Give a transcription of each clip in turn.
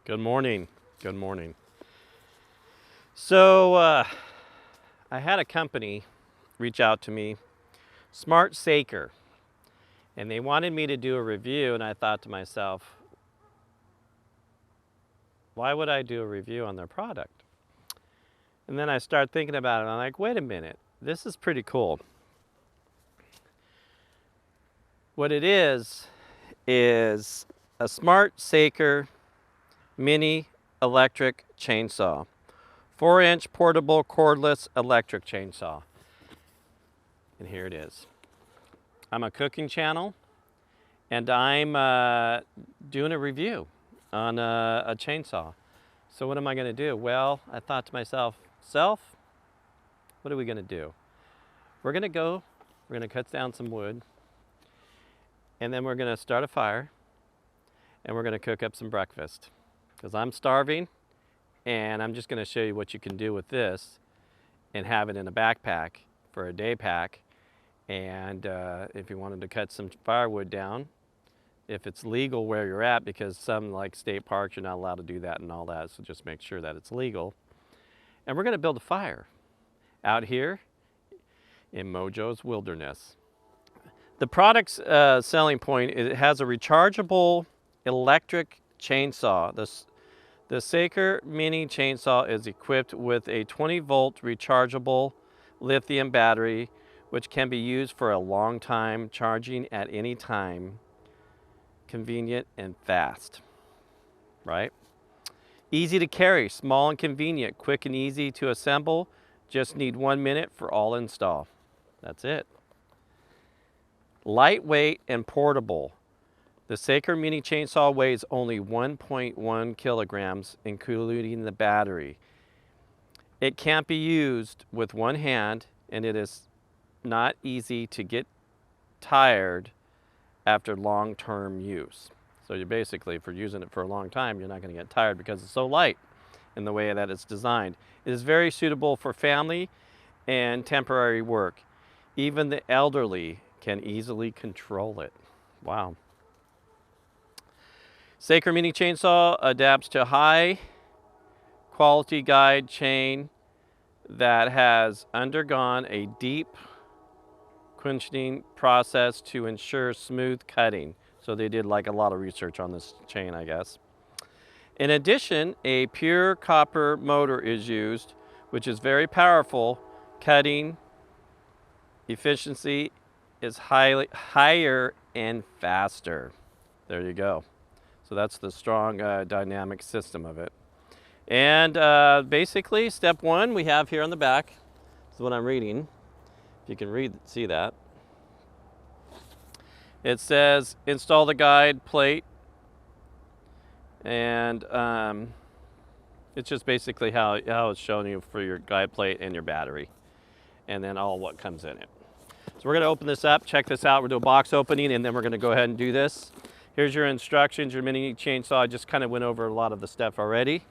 Good morning. Good morning. So I had a company reach out to me, Smart Saker, and they wanted me to do a review, and I thought to myself, why would I do a review on their product? And then I started thinking about it, and I'm like, wait a minute, this is pretty cool. What it is a Smart Saker mini electric chainsaw. 4-inch portable cordless electric chainsaw. And here it is. I'm a cooking channel, and I'm doing a review on a chainsaw. So what am I going to do? Well, I thought to myself, what are we going to do? We're going to cut down some wood, and then we're going to start a fire, and we're going to cook up some breakfast. Because I'm starving, and I'm just going to show you what you can do with this and have it in a backpack for a day pack. And if you wanted to cut some firewood down, if it's legal where you're at, because some like state parks, you're not allowed to do that and all that, so just make sure that it's legal. And we're going to build a fire out here in Mojo's wilderness. The product's selling point is it has a rechargeable electric chainsaw. The Saker mini chainsaw is equipped with a 20-volt rechargeable lithium battery, which can be used for a long time, charging at any time, convenient and fast, right? Easy to carry, small and convenient, quick and easy to assemble. Just need 1 minute for all install. That's it. Lightweight and portable. The Saker mini chainsaw weighs only 1.1 kilograms, including the battery. It can't be used with one hand, and it is not easy to get tired after long-term use. So you're basically, if you're using it for a long time, you're not going to get tired because it's so light in the way that it's designed. It is very suitable for family and temporary work. Even the elderly can easily control it. Wow. Saker mini chainsaw adapts to high quality guide chain that has undergone a deep quenching process to ensure smooth cutting. So they did like a lot of research on this chain, I guess. In addition, a pure copper motor is used, which is very powerful. Cutting efficiency is higher and faster. There you go. So that's the strong dynamic system of it. And basically, step one we have here on the back. This is what I'm reading. If you can see that. It says, install the guide plate. And it's just basically how it's showing you for your guide plate and your battery. And then all what comes in it. So we're going to open this up, check this out. We'll do a box opening, and then we're going to go ahead and do this. Here's your instructions, your mini chainsaw. I just kind of went over a lot of the stuff already.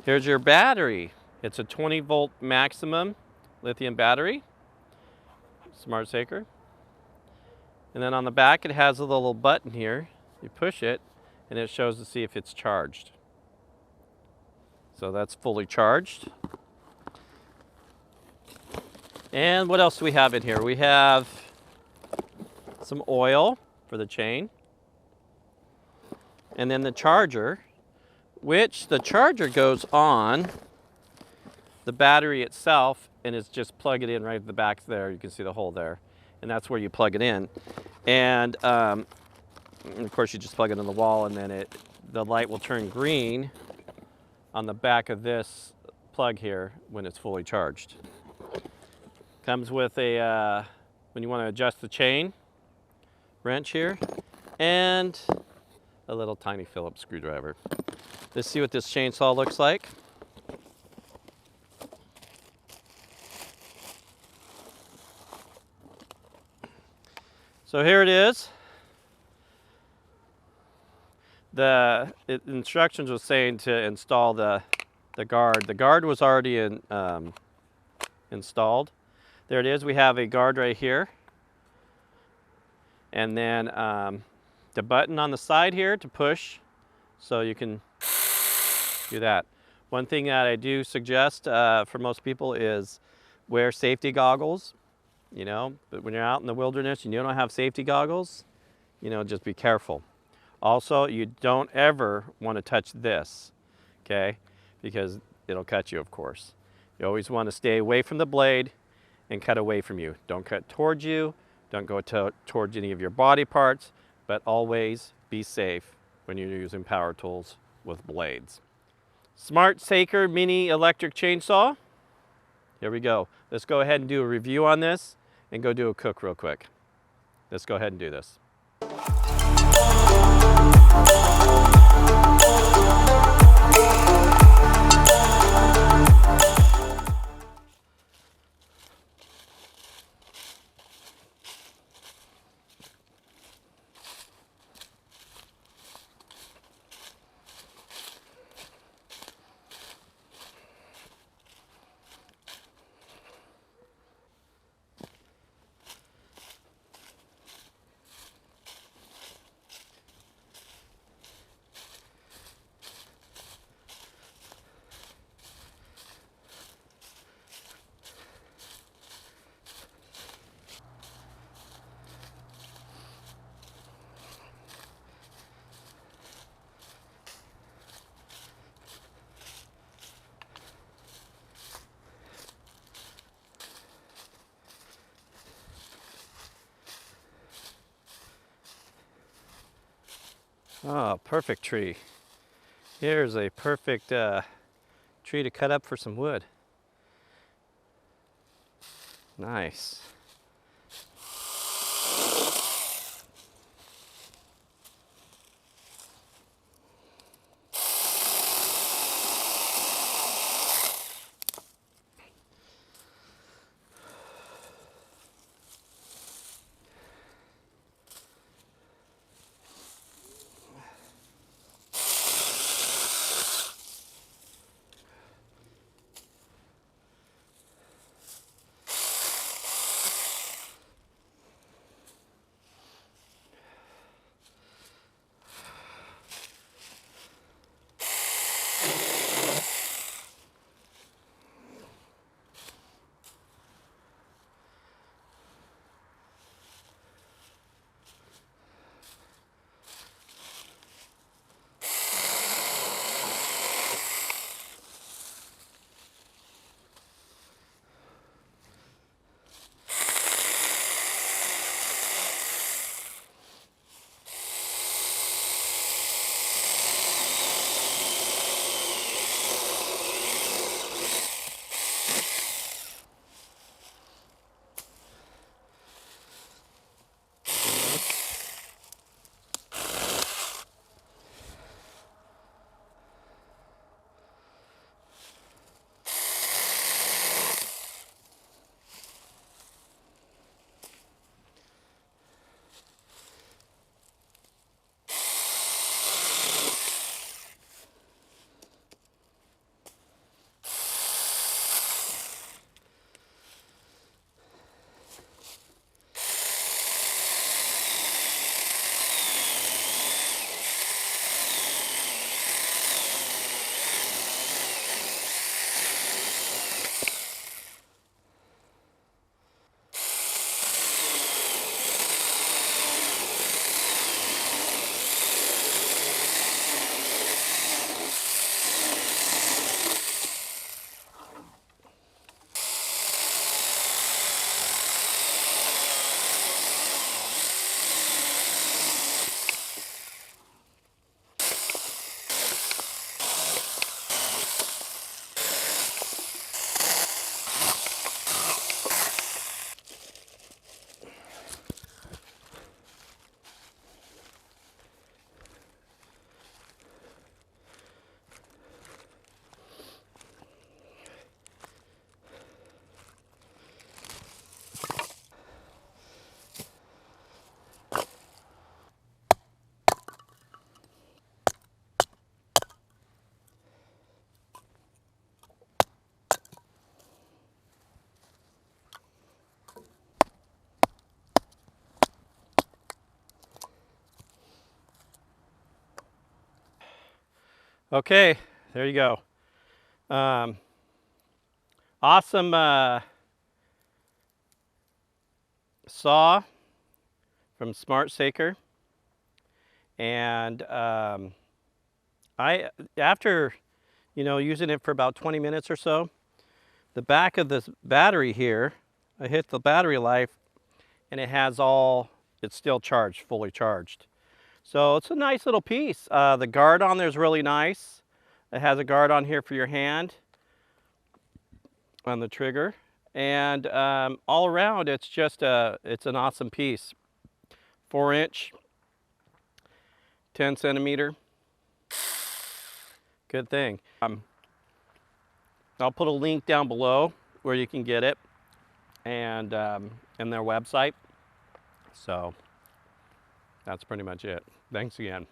Here's your battery. It's a 20-volt maximum lithium battery, Smart Saker. And then on the back, it has a little button here. You push it, and it shows to see if it's charged. So that's fully charged. And what else do we have in here? We have some oil for the chain, and then the charger, which the charger goes on the battery itself, and it's just plug it in right at the back there. You can see the hole there, and that's where you plug it in. And of course you just plug it in the wall, and then the light will turn green on the back of this plug here when it's fully charged. Comes with a when you want to adjust the chain, wrench here, and a little tiny Phillips screwdriver. Let's see what this chainsaw looks like. So here it is. The instructions was saying to install the guard. The guard was already installed. There it is. We have a guard right here. And then the button on the side here to push So you can do that. One thing that I do suggest for most people is wear safety goggles. But when you're out in the wilderness and you don't have safety goggles, just be careful. Also, you don't ever want to touch this, okay? Because it'll cut you, of course. You always want to stay away from the blade and cut away from you. Don't cut towards you. Don't go towards any of your body parts, but always be safe when you're using power tools with blades. Smart Saker Mini Electric Chainsaw. Here we go. Let's go ahead and do a review on this and go do a cook real quick. Let's go ahead and do this. Oh, perfect tree. Here's a perfect tree to cut up for some wood. Nice. Okay, there you go. Awesome saw from Smart Saker. And after using it for about 20 minutes or so, the back of this battery here, I hit the battery life and it's still charged, fully charged. So it's a nice little piece. The guard on there is really nice. It has a guard on here for your hand on the trigger. And all around, it's an awesome piece. 4-inch, 10 centimeter. Good thing. I'll put a link down below where you can get it and their website. So that's pretty much it. Thanks again.